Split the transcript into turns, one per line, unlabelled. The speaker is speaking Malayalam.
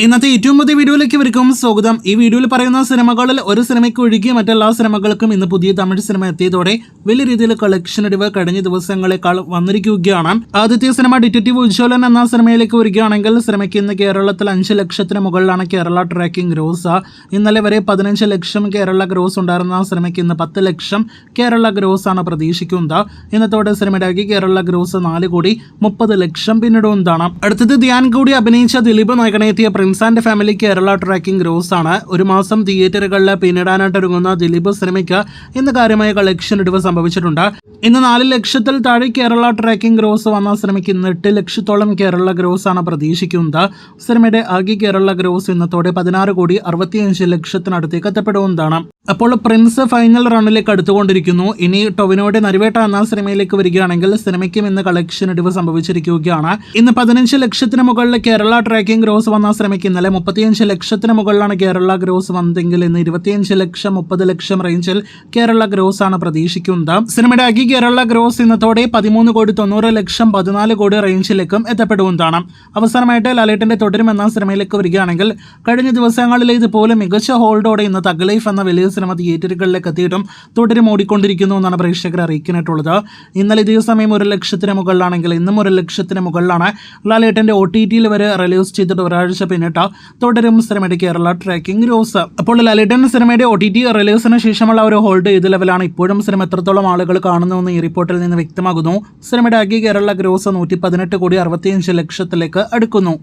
ഇന്നത്തെ ഏറ്റവും പുതിയ വീഡിയോയിലേക്ക് ഇവർക്കും സ്വാഗതം. ഈ വീഡിയോയിൽ പറയുന്ന സിനിമകളിൽ ഒരു സിനിമയ്ക്ക് ഒഴികെ മറ്റെല്ലാ സിനിമകൾക്കും ഇന്ന് പുതിയ തമിഴ് സിനിമ എത്തിയതോടെ വലിയ രീതിയിൽ കളക്ഷൻ ഇടിവ് കഴിഞ്ഞ ദിവസങ്ങളെക്കാൾ വന്നിരിക്കുകയാണ്. ആദ്യത്തെ സിനിമ ഡിറ്റക്റ്റീവ് ഉജ്ജ്വലൻ എന്ന സിനിമയിലേക്ക് വരികയാണെങ്കിൽ സിനിമയ്ക്ക് ഇന്ന് കേരളത്തിൽ 5 ലക്ഷത്തിന് മുകളിലാണ് കേരള ട്രാക്കിംഗ് ഗ്രോസ്. ഇന്നലെ വരെ 15 ലക്ഷം കേരള ഗ്രോസ് ഉണ്ടായിരുന്ന സിനിമയ്ക്ക് ഇന്ന് 10 ലക്ഷം കേരള ഗ്രോസ് ആണ് പ്രതീക്ഷിക്കുന്നത്. ഇന്നത്തോടെ സിനിമയുടെ കേരള ഗ്രോസ് 4 കോടി 30 ലക്ഷം പിന്നിടുന്നതാണ്. അടുത്തത് ധ്യാൻ കൂടി അഭിനയിച്ച ദിലീപ് നായകനെത്തിയ Prince and Family Kerala tracking gross ആണ്. ഒരു മാസം തിയേറ്ററുകളിൽ പിന്നിടാനായിട്ട് ഒരുങ്ങുന്ന ദിലീപ് സിനിമയ്ക്ക് ഇന്ന് കാര്യമായ കളക്ഷൻ ഇടിവ് സംഭവിച്ചിട്ടുണ്ട്. ഇന്ന് 4 ലക്ഷത്തിൽ താഴെ കേരള ട്രാക്കിംഗ് ഗ്രോസ് വന്ന സിനിമയ്ക്ക് ഇന്ന് 8 ലക്ഷത്തോളം കേരള ഗ്രോസ് ആണ് പ്രതീക്ഷിക്കുന്നത്. സിനിമയുടെ ആകെ കേരള ഗ്രോസ് ഇന്നത്തോടെ 16 കോടി 65 ലക്ഷത്തിനടുത്തേക്ക് എത്തപ്പെടുന്നതാണ്. അപ്പോൾ പ്രിൻസ് ഫൈനൽ റണ്ണിലേക്ക് അടുത്തുകൊണ്ടിരിക്കുന്നു. ഇനി ടൊവിനോയുടെ നരിവേട്ട എന്ന സിനിമയിലേക്ക് വരികയാണെങ്കിൽ സിനിമയ്ക്കും ഇന്ന് കളക്ഷൻ ഇടിവ് സംഭവിച്ചിരിക്കുകയാണ്. ഇന്ന് 15 ലക്ഷത്തിന് മുകളിൽ കേരള ട്രാക്കിംഗ് ഗ്രോസ് വന്ന സിനിമയ്ക്ക് ഇന്നലെ 35 ലക്ഷത്തിന് മുകളിലാണ് കേരള ഗ്രോസ് വന്നതെങ്കിൽ ഇന്ന് 25 ലക്ഷം 30 ലക്ഷം റേഞ്ചിൽ കേരള ഗ്രോസ് ആണ് പ്രതീക്ഷിക്കുന്നത്. സിനിമയുടെ ആകെ കേരള ഗ്രോസ് ഇന്നത്തോടെ 13 കോടി 90 ലക്ഷം 14 കോടി റേഞ്ചിലേക്കും എത്തപ്പെടുന്നതാണ്. അവസാനമായിട്ട് ലാലേട്ടന്റെ തുടരും എന്ന സിനിമയിലേക്ക് വരികയാണെങ്കിൽ കഴിഞ്ഞ ദിവസങ്ങളിൽ ഇതുപോലെ മികച്ച ഹോൾഡോടെ ഇന്ന് തഗ് ലൈഫ് എന്ന വലിയ സിനിമ തിയേറ്ററുകളിലേക്ക് എത്തിയിട്ടും തുടരും ഓടിക്കൊണ്ടിരിക്കുന്നു എന്നാണ് പ്രേക്ഷകർ അറിയിക്കാനായിട്ടുള്ളത്. ഇന്നലെ ഇതേ സമയം 1 ലക്ഷത്തിന് മുകളിലാണെങ്കിൽ ഇന്നും 1 ലക്ഷത്തിന് മുകളിലാണ് ലാലേട്ടന്റെ OTT വരെ റിലീസ് ചെയ്തിട്ട് ഒരാഴ്ച പിന്നിട്ട തുടരും സിനിമയുടെ കേരള ട്രാക്കിംഗ് ഗ്രോസ്. അപ്പോൾ ലാലേട്ടൻ സിനിമയുടെ OTT റിലീസിന് ശേഷമുള്ള ഒരു ഹോൾഡ് ഏത് ലെവലാണ്, ഇപ്പോഴും സിനിമ എത്രത്തോളം ആളുകൾ കാണുന്നുവെന്ന് ഈ റിപ്പോർട്ടിൽ നിന്ന് വ്യക്തമാകുന്നു. സിനിമയുടെ ആകെ കേരള ഗ്രോസ് 118 കോടി 65 ലക്ഷത്തിലേക്ക് അടുക്കുന്നു.